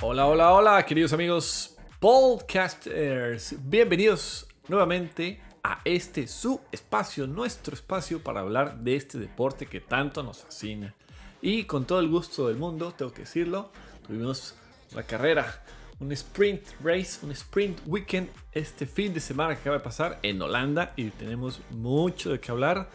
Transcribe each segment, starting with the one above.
Hola, hola, hola, queridos amigos podcasters. Bienvenidos nuevamente a su espacio, nuestro espacio para hablar de este deporte que tanto nos fascina. Y con todo el gusto del mundo, tengo que decirlo, tuvimos una carrera, un sprint race, un sprint weekend este fin de semana que acaba de pasar en Holanda y tenemos mucho de qué hablar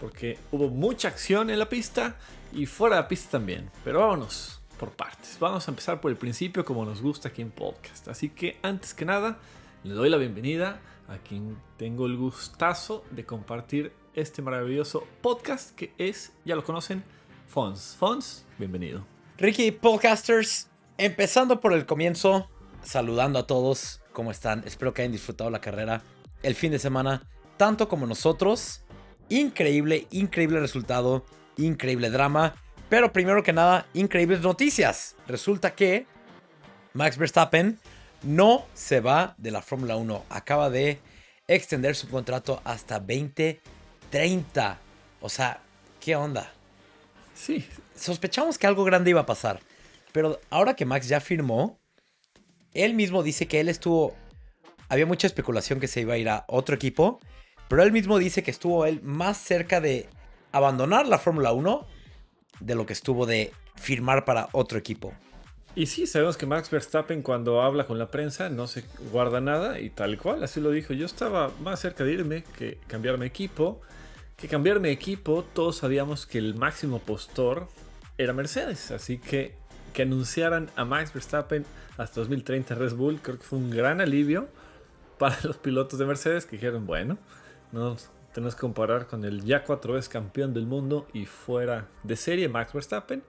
porque hubo mucha acción en la pista y fuera de la pista también. Pero vámonos por partes. Vamos a empezar por el principio como nos gusta aquí en podcast. Así que antes que nada, le doy la bienvenida a quien tengo el gustazo de compartir este maravilloso podcast que es, ya lo conocen, Fons. Fons, bienvenido. Ricky, podcasters, empezando por el comienzo, saludando a todos, ¿cómo están? Espero que hayan disfrutado la carrera el fin de semana, tanto como nosotros. Increíble resultado, increíble drama, pero primero que nada, increíbles noticias. Resulta que Max Verstappen no se va de la Fórmula 1, acaba de extender su contrato hasta 2030. O sea, ¿qué onda? Sí. Sospechamos que algo grande iba a pasar, pero ahora que Max ya firmó, él mismo dice que había mucha especulación que se iba a ir a otro equipo, pero él mismo dice que estuvo él más cerca de abandonar la Fórmula 1 de lo que estuvo de firmar para otro equipo. Y sí, sabemos que Max Verstappen cuando habla con la prensa no se guarda nada y tal cual, así lo dijo. Yo estaba más cerca de irme que cambiarme equipo. Todos sabíamos que el máximo postor era Mercedes, así que anunciaran a Max Verstappen hasta 2030 Red Bull, creo que fue un gran alivio para los pilotos de Mercedes que dijeron, bueno, no nos tenemos que comparar con el ya 4 veces campeón del mundo y fuera de serie Max Verstappen.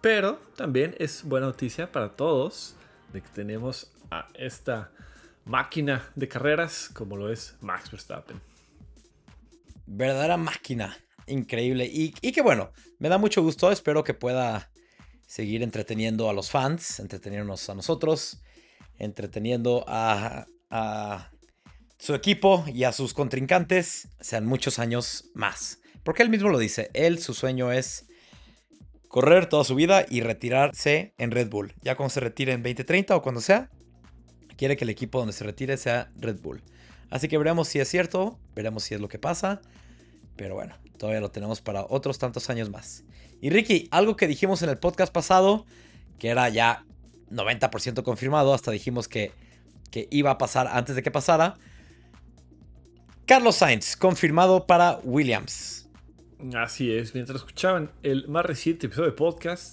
Pero también es buena noticia para todos de que tenemos a esta máquina de carreras como lo es Max Verstappen. Verdadera máquina, increíble. Y que bueno, me da mucho gusto, espero que pueda seguir entreteniendo a los fans, entreteniéndonos a nosotros, entreteniendo a su equipo y a sus contrincantes, sean muchos años más. Porque él mismo lo dice, su sueño es correr toda su vida y retirarse en Red Bull. Ya cuando se retire en 2030 o cuando sea, quiere que el equipo donde se retire sea Red Bull. Así que veremos si es cierto, veremos si es lo que pasa. Pero bueno, todavía lo tenemos para otros tantos años más. Y Ricky, algo que dijimos en el podcast pasado, que era ya 90% confirmado, hasta dijimos que iba a pasar antes de que pasara. Carlos Sainz, confirmado para Williams. Así es, mientras escuchaban el más reciente episodio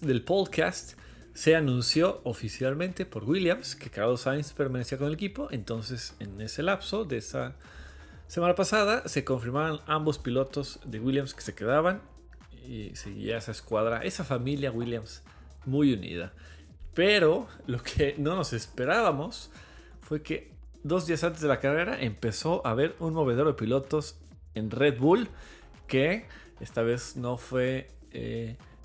del podcast, se anunció oficialmente por Williams que Carlos Sainz permanecía con el equipo. Entonces, en ese lapso de esa semana pasada, se confirmaron ambos pilotos de Williams que se quedaban y seguía esa escuadra, esa familia Williams muy unida. Pero lo que no nos esperábamos fue que 2 días antes de la carrera empezó a haber un movedero de pilotos en Red Bull que esta vez no fue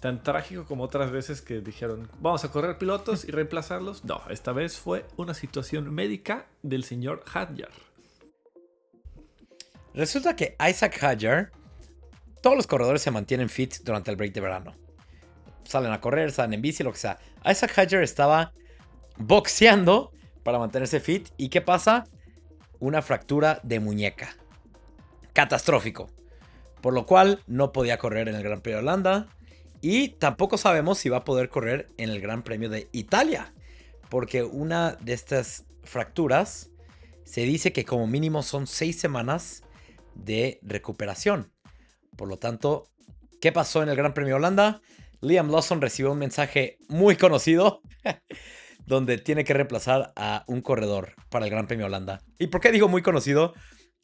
tan trágico como otras veces que dijeron vamos a correr pilotos y reemplazarlos. No, esta vez fue una situación médica del señor Hadjar. Resulta que Isaac Hadjar, todos los corredores se mantienen fit durante el break de verano. Salen a correr, salen en bici, lo que sea. Isaac Hadjar estaba boxeando para mantenerse fit. ¿Y qué pasa? Una fractura de muñeca. Catastrófico. Por lo cual no podía correr en el Gran Premio de Holanda. Y tampoco sabemos si va a poder correr en el Gran Premio de Italia. Porque una de estas fracturas se dice que como mínimo son 6 semanas de recuperación. Por lo tanto, ¿qué pasó en el Gran Premio de Holanda? Liam Lawson recibió un mensaje muy conocido donde tiene que reemplazar a un corredor para el Gran Premio de Holanda. ¿Y por qué digo muy conocido?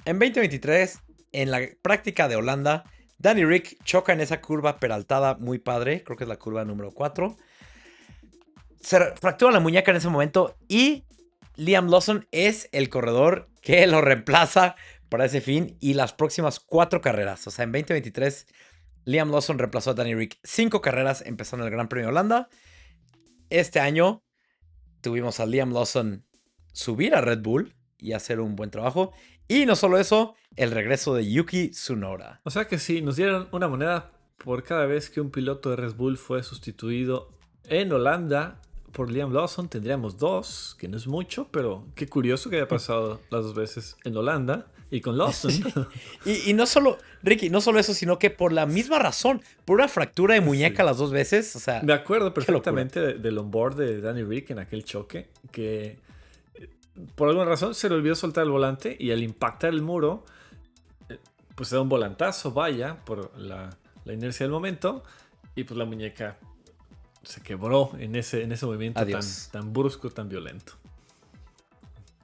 En 2023, en la práctica de Holanda, Danny Rick choca en esa curva peraltada muy padre, creo que es la curva número 4. Se fractura la muñeca en ese momento y Liam Lawson es el corredor que lo reemplaza para ese fin y las próximas 4 carreras. O sea, en 2023, Liam Lawson reemplazó a Danny Rick 5 carreras empezando el Gran Premio de Holanda. Este año tuvimos a Liam Lawson subir a Red Bull y hacer un buen trabajo. Y no solo eso, el regreso de Yuki Tsunoda. O sea que sí, nos dieron una moneda por cada vez que un piloto de Red Bull fue sustituido en Holanda por Liam Lawson tendríamos 2, que no es mucho, pero qué curioso que haya pasado las 2 veces en Holanda y con Lawson. Sí. Y no solo, Ricky, no solo eso, sino que por la misma razón, por una fractura de muñeca Sí. las 2 veces, o sea, Me acuerdo qué locura. perfectamente del onboard de Danny Rick en aquel choque, que por alguna razón se le olvidó soltar el volante y al impactar el muro, pues se da un volantazo, vaya, por la inercia del momento, y pues la muñeca se quebró en ese movimiento Adiós. tan brusco, tan violento.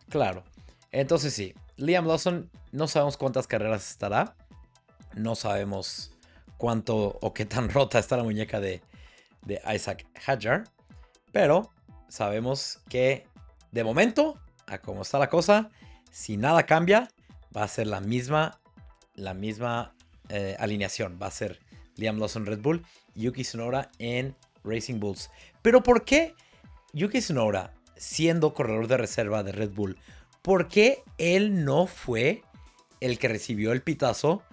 Claro. Entonces sí, Liam Lawson, no sabemos cuántas carreras estará. No sabemos cuánto o qué tan rota está la muñeca de Isaac Hadjar. Pero sabemos que de momento, a cómo está la cosa, si nada cambia, va a ser la misma alineación. Va a ser Liam Lawson Red Bull y Yuki Tsunoda en Racing Bulls. Pero ¿por qué Yuki Tsunoda, siendo corredor de reserva de Red Bull, por qué él no fue el que recibió el pitazo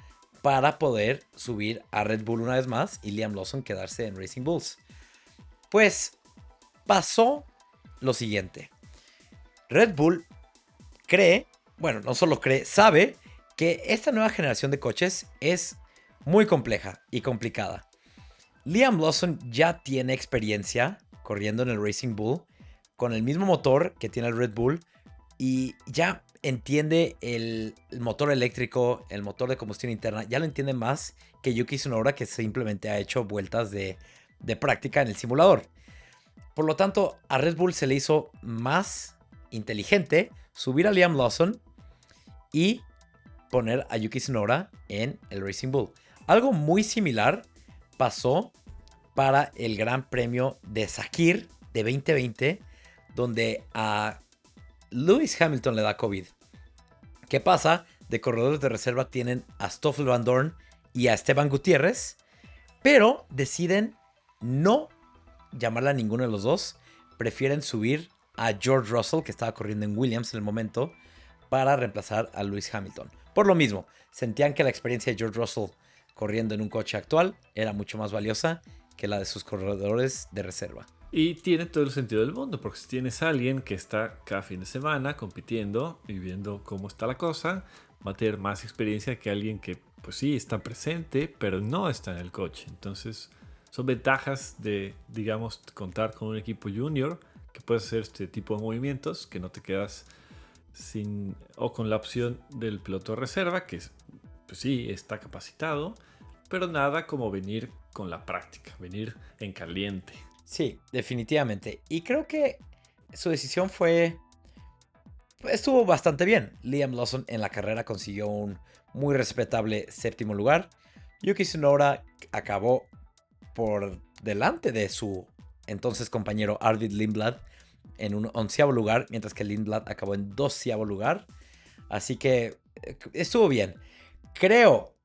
para poder subir a Red Bull una vez más y Liam Lawson quedarse en Racing Bulls? Pues pasó lo siguiente. Red Bull cree, bueno, no solo cree, sabe que esta nueva generación de coches es muy compleja y complicada. Liam Lawson ya tiene experiencia corriendo en el Racing Bull con el mismo motor que tiene el Red Bull y ya entiende el motor eléctrico, el motor de combustión interna, ya lo entiende más que Yuki Tsunoda, que simplemente ha hecho vueltas de práctica en el simulador. Por lo tanto, a Red Bull se le hizo más inteligente subir a Liam Lawson y poner a Yuki Tsunoda en el Racing Bull. Algo muy similar pasó para el Gran Premio de Sakir de 2020, donde a Lewis Hamilton le da COVID. ¿Qué pasa? De corredores de reserva tienen a Stoffel Van Dorn y a Esteban Gutiérrez, pero deciden no llamarla a ninguno de los dos. Prefieren subir a George Russell, que estaba corriendo en Williams en el momento, para reemplazar a Lewis Hamilton. Por lo mismo, sentían que la experiencia de George Russell corriendo en un coche actual era mucho más valiosa que la de sus corredores de reserva. Y tiene todo el sentido del mundo, porque si tienes a alguien que está cada fin de semana compitiendo y viendo cómo está la cosa, va a tener más experiencia que alguien que, pues sí, está presente, pero no está en el coche. Entonces, son ventajas de, digamos, contar con un equipo junior que puedes hacer este tipo de movimientos, que no te quedas sin, o con la opción del piloto de reserva, que pues sí, está capacitado, pero nada como venir con la práctica, venir en caliente. Sí, definitivamente. Y creo que su decisión estuvo bastante bien. Liam Lawson en la carrera consiguió un muy respetable 7º lugar. Yuki Tsunoda acabó por delante de su entonces compañero Arvid Lindblad en un 11º lugar, mientras que Lindblad acabó en 12º lugar. Así que estuvo bien. Creo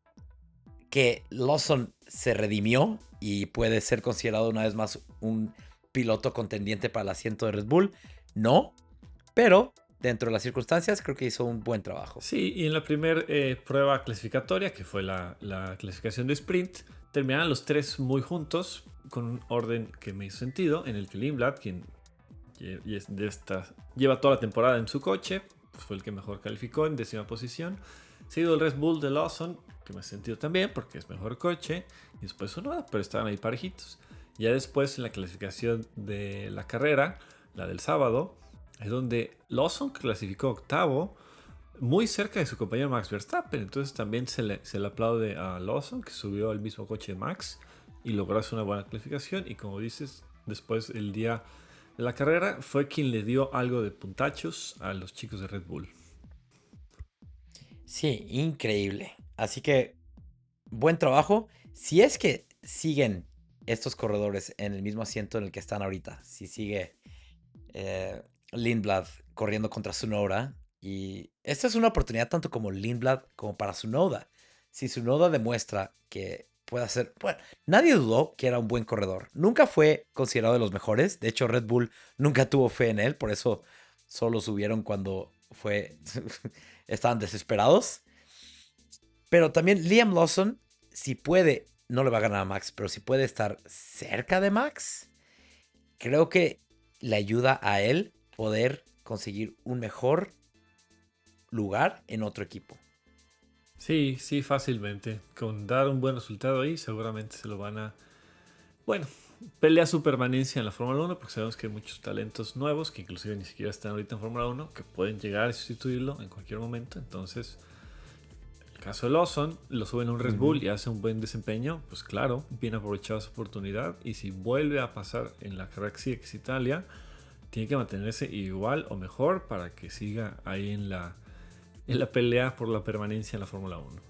que Lawson se redimió y puede ser considerado una vez más un piloto contendiente para el asiento de Red Bull. No, pero dentro de las circunstancias creo que hizo un buen trabajo. Sí, y en la primera prueba clasificatoria, que fue la clasificación de sprint, terminaron los 3 muy juntos, con un orden que me hizo sentido, en el que Lindblad, quien lleva toda la temporada en su coche, pues fue el que mejor calificó en 10ª posición. Seguido el Red Bull de Lawson, que me ha sentido también porque es mejor coche, y después Tsunoda, pero estaban ahí parejitos. Ya después en la clasificación de la carrera, la del sábado, es donde Lawson clasificó 8º, muy cerca de su compañero Max Verstappen. Entonces también se le aplaude a Lawson, que subió al mismo coche de Max y logró hacer una buena clasificación. Y como dices, después el día de la carrera fue quien le dio algo de puntachos a los chicos de Red Bull. Sí, increíble. Así que, buen trabajo. Si es que siguen estos corredores en el mismo asiento en el que están ahorita, si sigue Lindblad corriendo contra Tsunoda, y esta es una oportunidad tanto como Lindblad como para Tsunoda. Si Tsunoda demuestra que puede hacer... Bueno, nadie dudó que era un buen corredor. Nunca fue considerado de los mejores. De hecho, Red Bull nunca tuvo fe en él. Por eso solo subieron cuando estaban desesperados. Pero también Liam Lawson, si puede, no le va a ganar a Max, pero si puede estar cerca de Max, creo que le ayuda a él poder conseguir un mejor lugar en otro equipo. Sí, sí, fácilmente. Con dar un buen resultado ahí, seguramente se lo van a... Bueno, pelea su permanencia en la Fórmula 1, porque sabemos que hay muchos talentos nuevos que inclusive ni siquiera están ahorita en Fórmula 1, que pueden llegar a sustituirlo en cualquier momento. Entonces, el caso de Lawson, lo suben a un Red Bull y hace un buen desempeño, pues claro, bien aprovechada su oportunidad. Y si vuelve a pasar en la carrera que sigue, que es Italia, tiene que mantenerse igual o mejor para que siga ahí en la pelea por la permanencia en la Fórmula 1.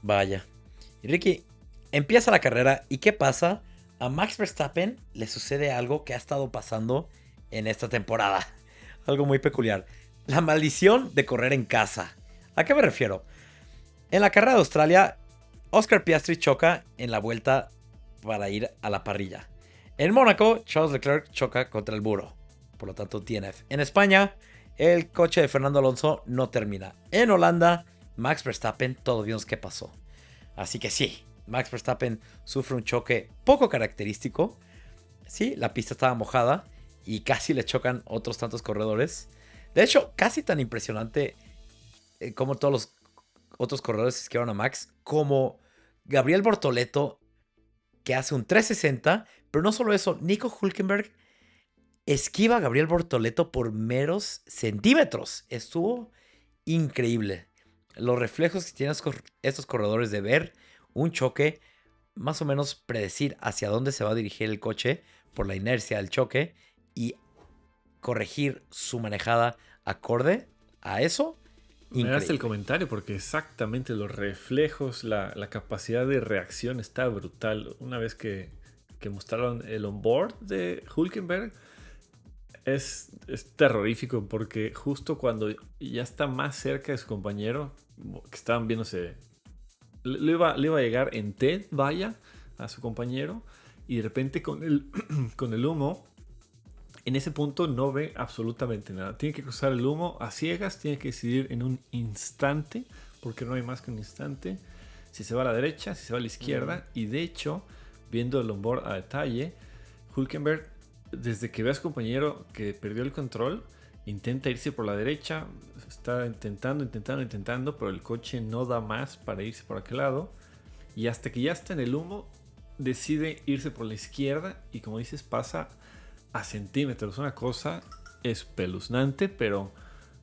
Vaya. Y Ricky, empieza la carrera y ¿qué pasa? A Max Verstappen le sucede algo que ha estado pasando en esta temporada. Algo muy peculiar. La maldición de correr en casa. ¿A qué me refiero? En la carrera de Australia, Oscar Piastri choca en la vuelta para ir a la parrilla. En Mónaco, Charles Leclerc choca contra el muro. Por lo tanto, DNF. En España, el coche de Fernando Alonso no termina. En Holanda, Max Verstappen, todos vimos qué pasó. Así que sí, Max Verstappen sufre un choque poco característico. Sí, la pista estaba mojada y casi le chocan otros tantos corredores. De hecho, casi tan impresionante como todos los otros corredores esquivaron a Max, como Gabriel Bortoleto, que hace un 360, pero no solo eso, Nico Hülkenberg esquiva a Gabriel Bortoleto por meros centímetros. Estuvo increíble. Los reflejos que tienen estos corredores de ver un choque, más o menos predecir hacia dónde se va a dirigir el coche por la inercia del choque y corregir su manejada acorde a eso. Me das el comentario porque exactamente los reflejos, la capacidad de reacción está brutal. Una vez que mostraron el onboard de Hülkenberg, es terrorífico porque justo cuando ya está más cerca de su compañero, que estaban viéndose, le iba a llegar en TED, vaya, a su compañero, y de repente con el humo, en ese punto no ve absolutamente nada. Tiene que cruzar el humo a ciegas, tiene que decidir en un instante, porque no hay más que un instante, si se va a la derecha, si se va a la izquierda. Y de hecho, viendo el onboard a detalle, Hülkenberg, desde que ve a su compañero que perdió el control, intenta irse por la derecha, está intentando, pero el coche no da más para irse por aquel lado. Y hasta que ya está en el humo, decide irse por la izquierda y, como dices, pasa a centímetros. Una cosa espeluznante, pero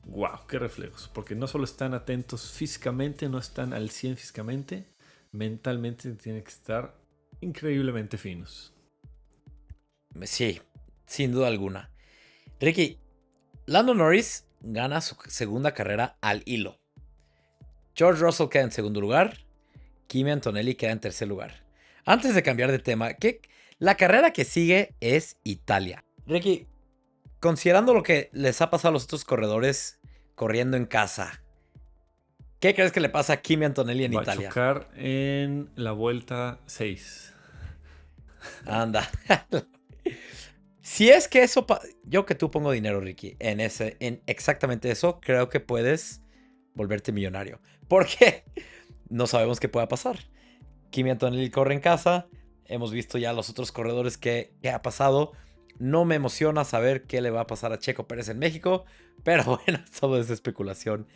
wow, qué reflejos. Porque no solo están atentos físicamente, no están al 100 físicamente, mentalmente tienen que estar increíblemente finos. Sí, sin duda alguna. Ricky, Lando Norris gana su segunda carrera al hilo. George Russell queda en segundo lugar. Kimi Antonelli queda en tercer lugar. Antes de cambiar de tema, la carrera que sigue es Italia. Ricky, considerando lo que les ha pasado a los otros corredores corriendo en casa, ¿qué crees que le pasa a Kimi Antonelli en Italia? Va a chocar en la vuelta 6. Anda. Si es que eso... Yo que tú pongo dinero, Ricky, en exactamente eso, creo que puedes volverte millonario. Porque no sabemos qué pueda pasar. Kimi Antonelli corre en casa. Hemos visto ya los otros corredores que ha pasado. No me emociona saber qué le va a pasar a Checo Pérez en México. Pero bueno, todo es especulación.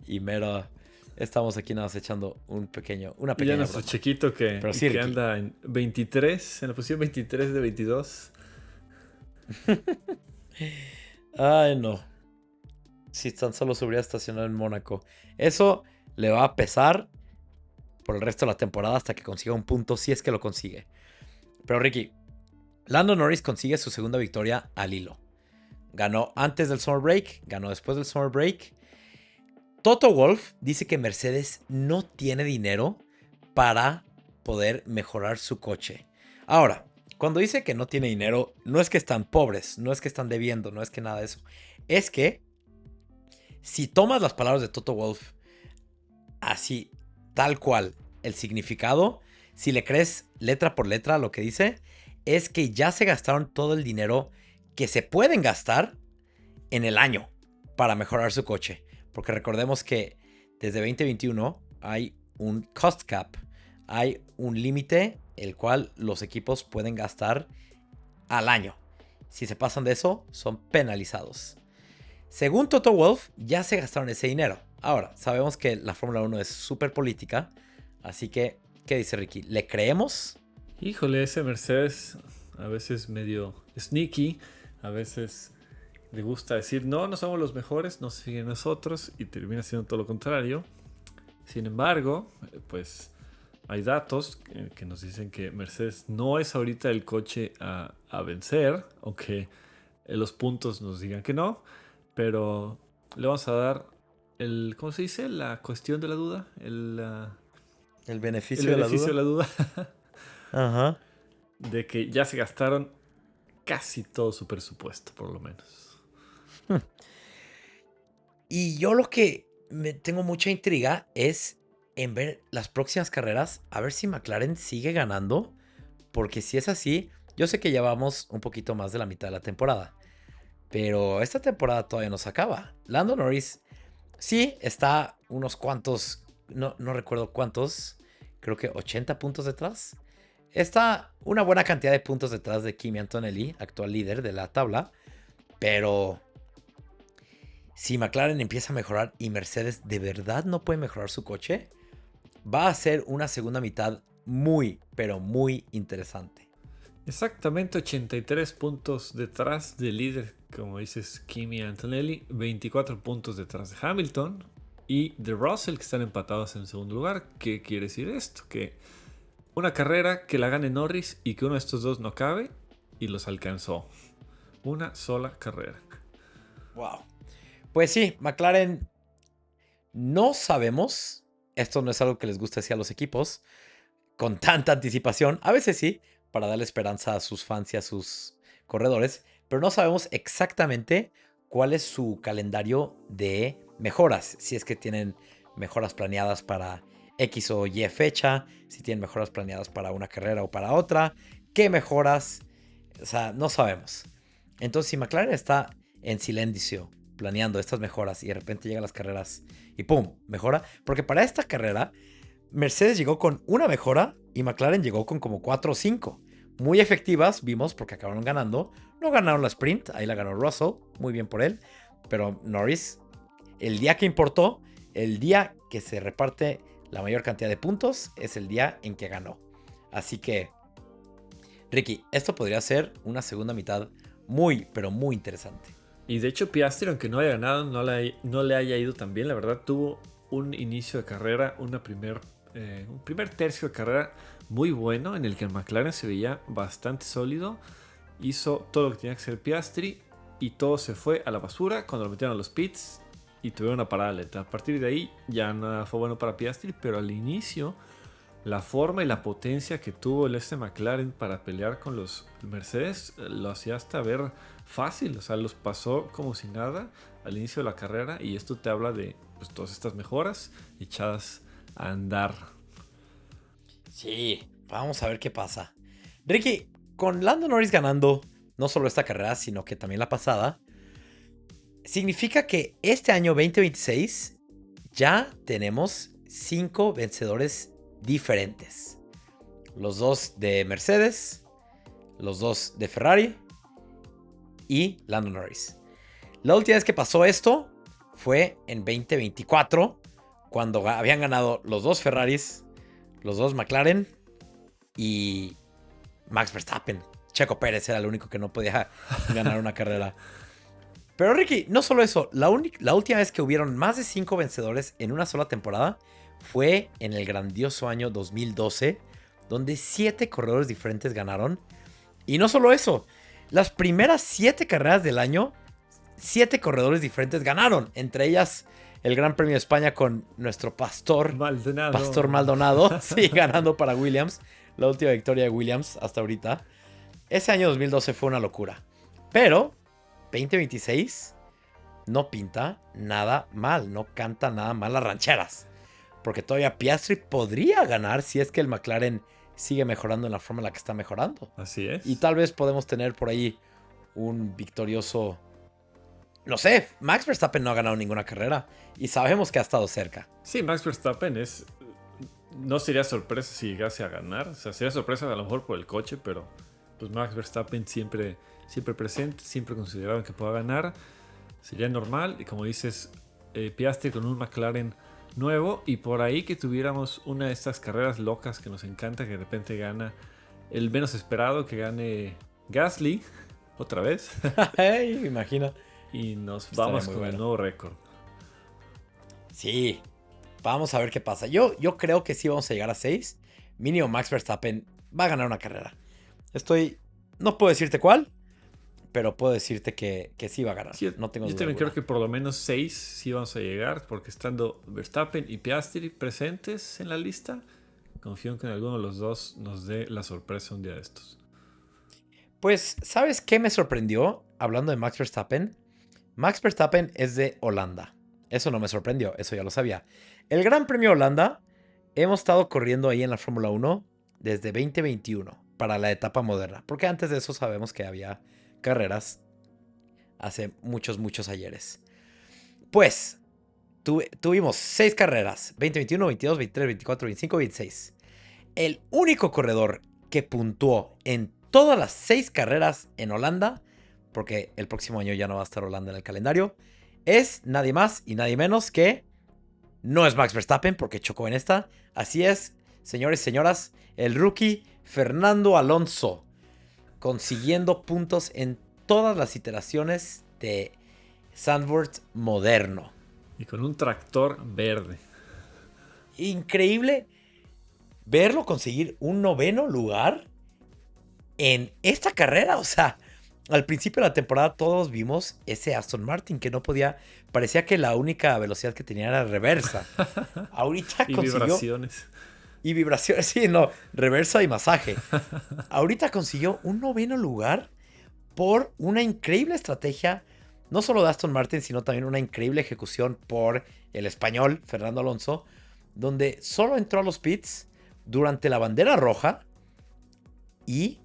Y mero... Estamos aquí nada más echando una pequeña Y ya nuestro broma. chiquito que anda en 23, en la posición 23 de 22. Ay, no. Si tan solo se hubiera estacionado en Mónaco. Eso le va a pesar por el resto de la temporada hasta que consiga un punto, si es que lo consigue. Pero Ricky, Lando Norris consigue su segunda victoria al hilo. Ganó antes del Summer Break, ganó después del Summer Break. Toto Wolff dice que Mercedes no tiene dinero para poder mejorar su coche. Ahora, cuando dice que no tiene dinero, no es que están pobres, no es que están debiendo, no es que nada de eso. Es que si tomas las palabras de Toto Wolff así, tal cual, el significado, si le crees letra por letra lo que dice, es que ya se gastaron todo el dinero que se pueden gastar en el año para mejorar su coche. Porque recordemos que desde 2021 hay un cost cap, hay un límite el cual los equipos pueden gastar al año. Si se pasan de eso, son penalizados. Según Toto Wolff, ya se gastaron ese dinero. Ahora, sabemos que la Fórmula 1 es súper política. Así que, ¿qué dice Ricky? ¿Le creemos? Híjole, ese Mercedes a veces medio sneaky, a veces le gusta decir no, no somos los mejores, no se siguen nosotros y termina siendo todo lo contrario. Sin embargo, pues hay datos que nos dicen que Mercedes no es ahorita el coche a vencer, aunque los puntos nos digan que no, pero le vamos a dar ¿cómo se dice? La cuestión de la duda, El el beneficio beneficio de la duda Ajá. de que ya se gastaron casi todo su presupuesto, por lo menos. Y yo lo que me tengo mucha intriga es en ver las próximas carreras, a ver si McLaren sigue ganando, porque si es así, yo sé que ya vamos un poquito más de la mitad de la temporada, pero esta temporada todavía no se acaba. Lando Norris sí está unos cuantos, no recuerdo cuántos, creo que 80 puntos detrás. Está una buena cantidad de puntos detrás de Kimi Antonelli, actual líder de la tabla, pero si McLaren empieza a mejorar y Mercedes de verdad no puede mejorar su coche, va a ser una segunda mitad muy, pero muy interesante. Exactamente 83 puntos detrás del líder, como dices, Kimi Antonelli, 24 puntos detrás de Hamilton y de Russell, que están empatados en segundo lugar. ¿Qué quiere decir esto? Que una carrera que la gane Norris y que uno de estos dos no cabe y los alcanzó. Una sola carrera. Wow. Pues sí, McLaren no sabemos. Esto no es algo que les guste decir a los equipos con tanta anticipación. A veces sí, para darle esperanza a sus fans y a sus corredores. Pero no sabemos exactamente cuál es su calendario de mejoras. Si es que tienen mejoras planeadas para X o Y fecha. Si tienen mejoras planeadas para una carrera o para otra. ¿Qué mejoras? O sea, no sabemos. Entonces, si McLaren está en silencio planeando estas mejoras y de repente llegan las carreras y ¡pum! Mejora. Porque para esta carrera, Mercedes llegó con una mejora y McLaren llegó con como 4 o 5. Muy efectivas, vimos, porque acabaron ganando. No ganaron la sprint, ahí la ganó Russell, muy bien por él. Pero Norris, el día que importó, el día que se reparte la mayor cantidad de puntos, es el día en que ganó. Así que, Ricky, esto podría ser una segunda mitad muy, pero muy interesante. Y de hecho Piastri, aunque no haya ganado, no le haya ido tan bien. La verdad tuvo un inicio de carrera, un primer tercio de carrera muy bueno en el que el McLaren se veía bastante sólido. Hizo todo lo que tenía que hacer Piastri y todo se fue a la basura cuando lo metieron a los pits y tuvieron una parada lenta. A partir de ahí ya nada fue bueno para Piastri, pero al inicio la forma y la potencia que tuvo el McLaren para pelear con los Mercedes lo hacía hasta ver fácil, o sea, los pasó como si nada al inicio de la carrera y esto te habla de pues, todas estas mejoras echadas a andar. Sí, vamos a ver qué pasa. Ricky, con Lando Norris ganando no solo esta carrera, sino que también la pasada, significa que este año 2026 ya tenemos 5 vencedores diferentes. Los 2 de Mercedes, los 2 de Ferrari y Lando Norris. La última vez que pasó esto fue en 2024, cuando habían ganado los 2 Ferraris, los 2 McLaren y Max Verstappen. Checo Pérez era el único que no podía ganar una carrera. Pero Ricky, no solo eso, la última vez que hubieron más de 5 vencedores en una sola temporada fue en el grandioso año 2012, donde 7 corredores diferentes ganaron. Y no solo eso, las primeras 7 carreras del año, 7 corredores diferentes ganaron. Entre ellas, el Gran Premio de España con nuestro Pastor Maldonado, sí, ganando para Williams. La última victoria de Williams hasta ahorita. Ese año 2012 fue una locura. Pero 2026 no pinta nada mal, no canta nada mal las rancheras. Porque todavía Piastri podría ganar si es que el McLaren sigue mejorando en la forma en la que está mejorando. Así es. Y tal vez podemos tener por ahí un victorioso... No sé, Max Verstappen no ha ganado ninguna carrera y sabemos que ha estado cerca. Sí, Max Verstappen no sería sorpresa si llegase a ganar. O sea, sería sorpresa a lo mejor por el coche, pero pues Max Verstappen siempre siempre presente, siempre consideraban que pueda ganar. Sería normal, y como dices, Piastri con un McLaren nuevo, y por ahí que tuviéramos una de estas carreras locas que nos encanta, que de repente gana el menos esperado, que gane Gasly otra vez. Ay, me imagino. Y nos Estaría vamos muy con el bueno. nuevo récord. Sí, vamos a ver qué pasa. Yo creo que sí vamos a llegar a 6. Mínimo Max Verstappen va a ganar una carrera. No puedo decirte cuál, pero puedo decirte que sí va a ganar. Sí, No tengo yo duda también alguna. creo que por lo menos 6 sí vamos a llegar, porque estando Verstappen y Piastri presentes en la lista, confío en que alguno de los dos nos dé la sorpresa un día de estos. Pues, ¿sabes qué me sorprendió hablando de Max Verstappen? Max Verstappen es de Holanda. Eso no me sorprendió, eso ya lo sabía. El Gran Premio de Holanda, hemos estado corriendo ahí en la Fórmula 1 desde 2021 para la etapa moderna, porque antes de eso sabemos que había carreras hace muchos, muchos ayeres. Pues, tuvimos 6 carreras, 2021, 22, 23, 24, 25, 26. El único corredor que puntuó en todas las 6 carreras en Holanda, porque el próximo año ya no va a estar Holanda en el calendario, es nadie más y nadie menos que... No es Max Verstappen porque chocó en esta. Así es, señores y señoras, el rookie Fernando Alonso, consiguiendo puntos en todas las iteraciones de Zandvoort moderno. Y con un tractor verde. Increíble verlo conseguir un 9º lugar en esta carrera. O sea, al principio de la temporada todos vimos ese Aston Martin que no podía... Parecía que la única velocidad que tenía era reversa. Ahorita Y consiguió... vibraciones. Y vibraciones, sí, no, reversa y masaje. Ahorita consiguió un 9º lugar por una increíble estrategia, no solo de Aston Martin, sino también una increíble ejecución por el español, Fernando Alonso, donde solo entró a los pits durante la bandera roja y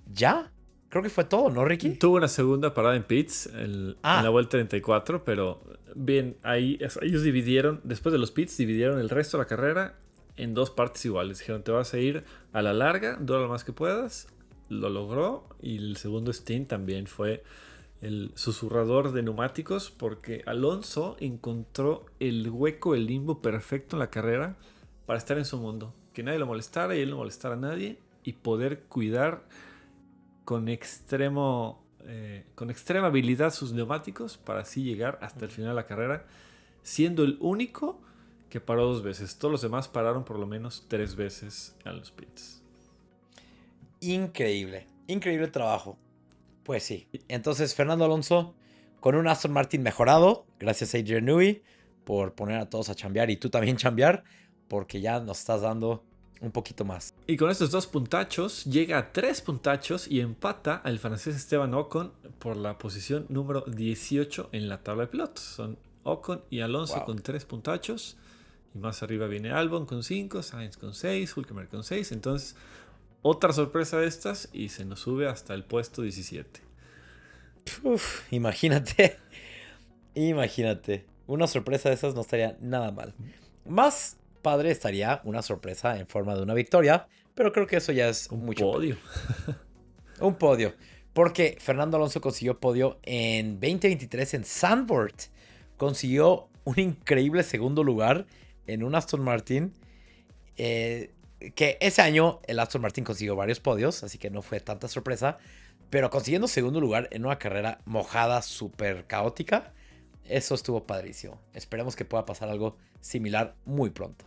ya. Creo que fue todo, ¿no, Ricky? Tuvo una segunda parada en pits en la vuelta 34, pero bien, ahí ellos dividieron, después de los pits, dividieron el resto de la carrera en 2 partes iguales. Dijeron, te vas a ir a la larga, dura lo más que puedas. Lo logró, y el segundo stint también fue el susurrador de neumáticos, porque Alonso encontró el hueco, el limbo perfecto en la carrera para estar en su mundo. Que nadie lo molestara y él no molestara a nadie, y poder cuidar con extrema habilidad sus neumáticos para así llegar hasta el final de la carrera, siendo el único que paró 2 veces. Todos los demás pararon por lo menos 3 veces a los pits. Increíble, increíble trabajo. Pues sí. Entonces, Fernando Alonso, con un Aston Martin mejorado, gracias a Adrian Newey por poner a todos a chambear y tú también chambear, porque ya nos estás dando un poquito más. Y con estos 2 puntachos llega a 3 puntachos y empata al francés Esteban Ocon por la posición número 18 en la tabla de pilotos. Son Ocon y Alonso con 3 puntachos. Y más arriba viene Albon con 5, Sainz con 6, Hülkenberg con 6. Entonces, otra sorpresa de estas y se nos sube hasta el puesto 17. Uf, imagínate. Imagínate. Una sorpresa de esas no estaría nada mal. Más padre estaría una sorpresa en forma de una victoria, pero creo que eso ya es Un mucho. podio. Un podio. Porque Fernando Alonso consiguió podio en 2023 en Zandvoort. Consiguió un increíble segundo lugar en un Aston Martin. Que ese año el Aston Martin consiguió varios podios, así que no fue tanta sorpresa. Pero consiguiendo segundo lugar en una carrera mojada, súper caótica, eso estuvo padrísimo. Esperemos que pueda pasar algo similar muy pronto.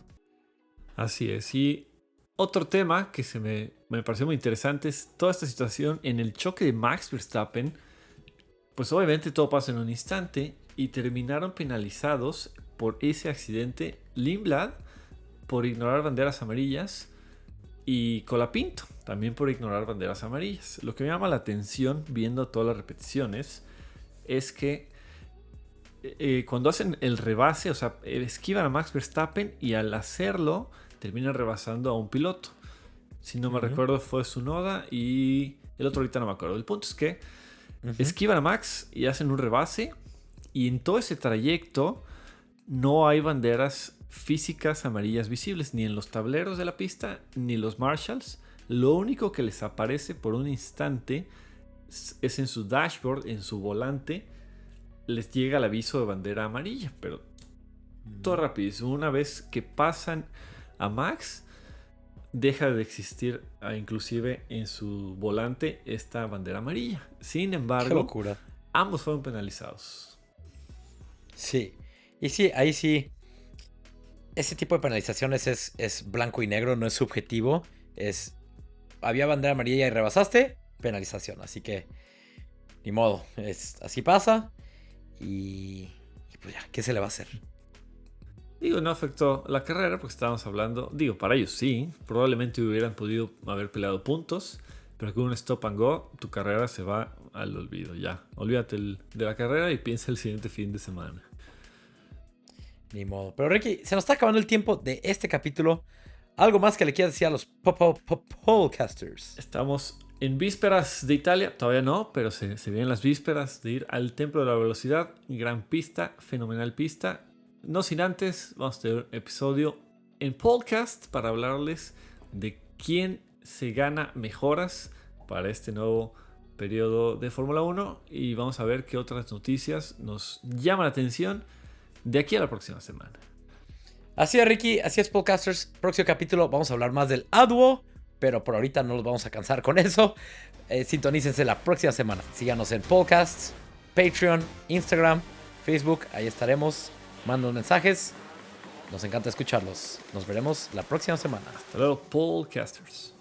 Así es. Y otro tema que me pareció muy interesante es toda esta situación en el choque de Max Verstappen. Pues obviamente todo pasa en un instante y terminaron penalizados por ese accidente Lindblad por ignorar banderas amarillas y Colapinto también por ignorar banderas amarillas. Lo que me llama la atención viendo todas las repeticiones es que cuando hacen el rebase, o sea, esquivan a Max Verstappen y al hacerlo terminan rebasando a un piloto. Si no me recuerdo fue Tsunoda y el otro ahorita no me acuerdo. El punto es que esquivan a Max y hacen un rebase, y en todo ese trayecto no hay banderas físicas amarillas visibles, ni en los tableros de la pista, ni los marshals. Lo único que les aparece por un instante es en su dashboard, en su volante, les llega el aviso de bandera amarilla, pero todo rapidísimo. Una vez que pasan a Max, deja de existir inclusive en su volante esta bandera amarilla. Sin embargo, Qué locura. ambos fueron penalizados. Sí. Y sí, ahí sí. Ese tipo de penalizaciones es blanco y negro, no es subjetivo. Había bandera amarilla y rebasaste, penalización. Así que, ni modo. Así pasa. Y pues ya, ¿qué se le va a hacer? Digo, no afectó la carrera porque estábamos hablando. Digo, para ellos sí. Probablemente hubieran podido haber peleado puntos. Pero con un stop and go, tu carrera se va al olvido. Ya, olvídate de la carrera y piensa el siguiente fin de semana. Ni modo. Pero Ricky, se nos está acabando el tiempo de este capítulo. ¿Algo más que le quieras decir a los podcasters? Estamos en vísperas de Italia. Todavía no, pero se vienen las vísperas de ir al Templo de la Velocidad. Gran pista, fenomenal pista. No sin antes, vamos a tener un episodio en podcast para hablarles de quién se gana mejoras para este nuevo periodo de Fórmula 1 y vamos a ver qué otras noticias nos llaman la atención de aquí a la próxima semana. Así es, Ricky, así es, podcasters. Próximo capítulo vamos a hablar más del ADUO, pero por ahorita no los vamos a cansar con eso. Sintonícense la próxima semana. Síganos en podcasts, Patreon, Instagram, Facebook, ahí estaremos. Manden mensajes. Nos encanta escucharlos. Nos veremos la próxima semana. Hasta luego, podcasters.